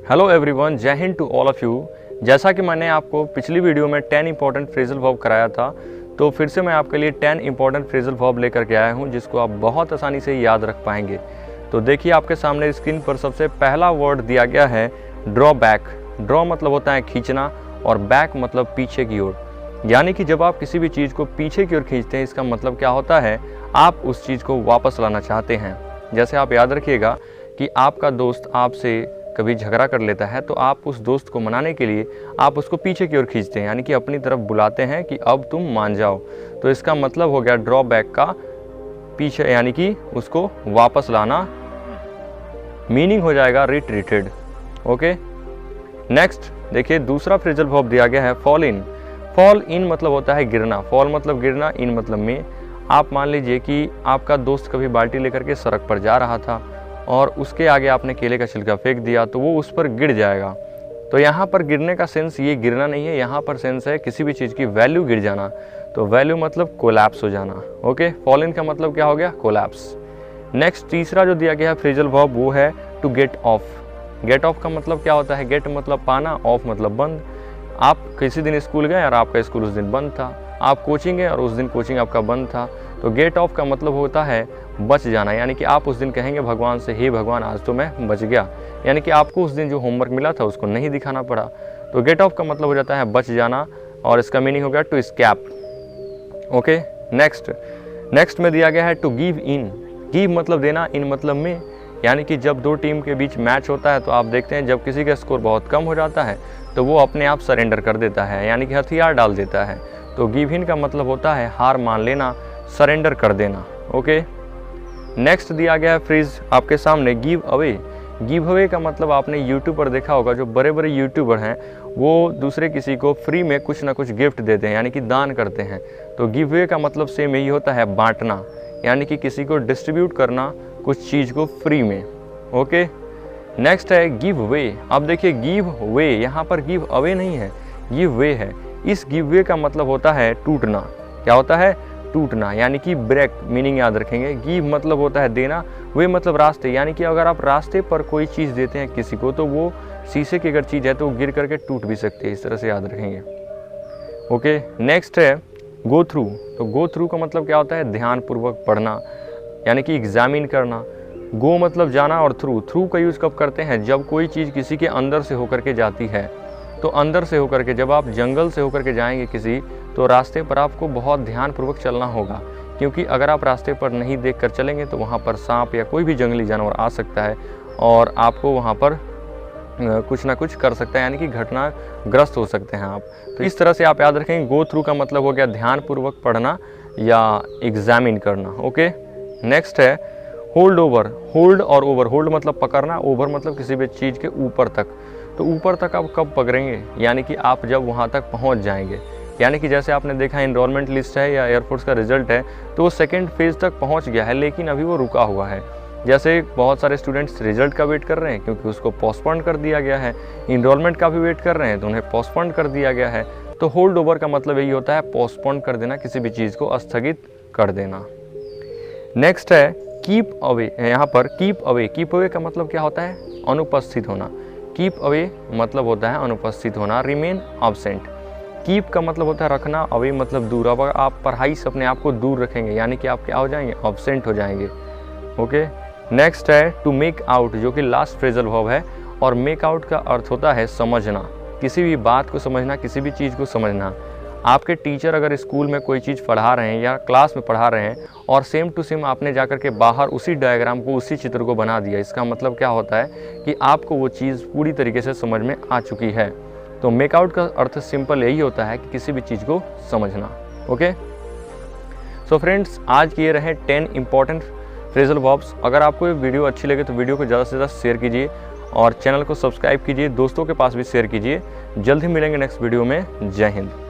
Hello everyone, जय हिंद to all of you. जैसा कि मैंने आपको पिछली वीडियो में 10 इंपॉर्टेंट फ्रेजल वर्ब कराया था, तो फिर से मैं आपके लिए 10 इंपॉर्टेंट फ्रेजल वर्ब लेकर के आया हूं, जिसको आप बहुत आसानी से याद रख पाएंगे। तो देखिए, आपके सामने स्क्रीन पर सबसे पहला वर्ड दिया गया है ड्रॉ बैक। ड्रॉ मतलब होता है खींचना और बैक मतलब पीछे की ओर। यानी कि जब आप किसी भी चीज़ को पीछे की ओर खींचते हैं, इसका मतलब क्या होता है, आप उस चीज़ को वापस लाना चाहते हैं। जैसे आप याद रखिएगा कि आपका दोस्त आपसे कभी झगड़ा कर लेता है, तो आप उस दोस्त को मनाने के लिए आप उसको पीछे की ओर खींचते हैं, यानी कि अपनी तरफ बुलाते हैं कि अब तुम मान जाओ। तो इसका मतलब हो गया ड्रॉ बैक का पीछे, यानी कि उसको वापस लाना। मीनिंग हो जाएगा रिट्रीटेड। ओके, नेक्स्ट देखिए, दूसरा फ्रेजल वर्ब दिया गया है फॉल इन। फॉल इन मतलब होता है गिरना। फॉल मतलब गिरना, इन मतलब में। आप मान लीजिए कि आपका दोस्त कभी बाल्टी लेकर के सड़क पर जा रहा था और उसके आगे आपने केले का छिलका फेंक दिया, तो वो उस पर गिर जाएगा। तो यहाँ पर गिरने का सेंस ये गिरना नहीं है, यहाँ पर सेंस है किसी भी चीज़ की वैल्यू गिर जाना। तो वैल्यू मतलब कोलैप्स हो जाना। ओके, फॉल इन का मतलब क्या हो गया, कोलैप्स। नेक्स्ट तीसरा जो दिया गया है फ्रेजल वर्ब वो है to get off. Get off का मतलब क्या होता है, गेट मतलब पाना, ऑफ मतलब बंद। आप किसी दिन स्कूल गए और आपका स्कूल उस दिन बंद था। आप कोचिंग गए और उस दिन कोचिंग आपका बंद था। तो गेट ऑफ का मतलब होता है बच जाना, यानी कि आप उस दिन कहेंगे भगवान से, हे भगवान आज तो मैं बच गया। यानी कि आपको उस दिन जो होमवर्क मिला था उसको नहीं दिखाना पड़ा। तो गेट ऑफ का मतलब हो जाता है बच जाना, और इसका मीनिंग हो गया टू एस्केप। ओके, नेक्स्ट में दिया गया है टू गिव इन। गिव मतलब देना, इन मतलब में। यानी कि जब दो टीम के बीच मैच होता है तो आप देखते हैं जब किसी का स्कोर बहुत कम हो जाता है तो वो अपने आप सरेंडर कर देता है, यानी कि हथियार डाल देता है। तो गिव इन का मतलब होता है हार मान लेना, सरेंडर कर देना। ओके, नेक्स्ट दिया गया है फ्रेज आपके सामने गिव अवे। गिव अवे का मतलब आपने यूट्यूब पर देखा होगा, जो बड़े बड़े यूट्यूबर हैं वो दूसरे किसी को फ्री में कुछ ना कुछ गिफ्ट देते हैं, यानी कि दान करते हैं। तो गिव अवे का मतलब सेम यही होता है, बांटना, यानी कि किसी को डिस्ट्रीब्यूट करना कुछ चीज़ को फ्री में। ओके, नेक्स्ट है गिव वे। अब देखिए, गिव वे, यहाँ पर गिव अवे नहीं है, गिव वे है। इस गिव वे का मतलब होता है टूटना। क्या होता है, टूटना, यानी कि ब्रेक। मीनिंग याद रखेंगे। गिव मतलब होता है देना, वे मतलब रास्ते, यानी कि अगर आप रास्ते पर कोई चीज़ देते हैं किसी को, तो वो शीशे की अगर चीज़ है तो वो गिर करके टूट भी सकती है। इस तरह से याद रखेंगे। ओके, नेक्स्ट है गो थ्रू। तो गो थ्रू का मतलब क्या होता है, ध्यानपूर्वक पढ़ना, यानी कि एग्जामिन करना। गो मतलब जाना, और थ्रू का यूज़ कब करते हैं, जब कोई चीज़ किसी के अंदर से होकर के जाती है। तो अंदर से होकर के, जब आप जंगल से होकर के जाएंगे किसी, तो रास्ते पर आपको बहुत ध्यानपूर्वक चलना होगा, क्योंकि अगर आप रास्ते पर नहीं देखकर चलेंगे तो वहाँ पर सांप या कोई भी जंगली जानवर आ सकता है और आपको वहाँ पर कुछ ना कुछ कर सकता है, यानी कि घटनाग्रस्त हो सकते हैं आप। तो इस तरह से आप याद रखेंगे, गो थ्रू का मतलब हो गया ध्यानपूर्वक पढ़ना या एग्जामिन करना। ओके, नेक्स्ट है होल्ड ओवर। होल्ड और ओवर, होल्ड मतलब पकड़ना, ओवर मतलब किसी भी चीज़ के ऊपर तक। तो ऊपर तक आप कब पकड़ेंगे, यानी कि आप जब वहाँ तक पहुँच जाएंगे। यानी कि जैसे आपने देखा एनरोलमेंट लिस्ट है या एयरफोर्स का रिजल्ट है, तो वो सेकंड फेज तक पहुँच गया है, लेकिन अभी वो रुका हुआ है। जैसे बहुत सारे स्टूडेंट्स रिजल्ट का वेट कर रहे हैं क्योंकि उसको पोस्टपोन कर दिया गया है, एनरोलमेंट का भी वेट कर रहे हैं तो उन्हें पोस्टपोन कर दिया गया है। तो होल्ड ओवर का मतलब यही होता है पोस्टपोन कर देना, किसी भी चीज़ को स्थगित कर देना। नेक्स्ट है कीप अवे। यहाँ पर कीप अवे, कीप अवे का मतलब क्या होता है, अनुपस्थित होना। कीप अवे मतलब होता है अनुपस्थित होना, रिमेन एब्सेंट। कीप का मतलब होता है रखना, अवे मतलब दूर। अब आप पढ़ाई से अपने आप को दूर रखेंगे, यानी कि आप क्या हो जाएंगे, एब्सेंट हो जाएंगे। ओके, नेक्स्ट है टू मेक आउट, जो कि लास्ट फ्रेजल वर्ब है, और मेक आउट का अर्थ होता है समझना, किसी भी बात को समझना, किसी भी चीज़ को समझना। आपके टीचर अगर स्कूल में कोई चीज़ पढ़ा रहे हैं या क्लास में पढ़ा रहे हैं और सेम टू सेम आपने जाकर के बाहर उसी डायग्राम को, उसी चित्र को बना दिया, इसका मतलब क्या होता है कि आपको वो चीज़ पूरी तरीके से समझ में आ चुकी है। तो मेक आउट का अर्थ सिंपल यही होता है कि किसी भी चीज़ को समझना। ओके, सो फ्रेंड्स, आज के ये रहे 10 इंपॉर्टेंट फ्रेजल वर्ब्स। अगर आपको ये वीडियो अच्छी लगे तो वीडियो को ज़्यादा से ज़्यादा शेयर कीजिए और चैनल को सब्सक्राइब कीजिए, दोस्तों के पास भी शेयर कीजिए। जल्द ही मिलेंगे नेक्स्ट वीडियो में। जय हिंद।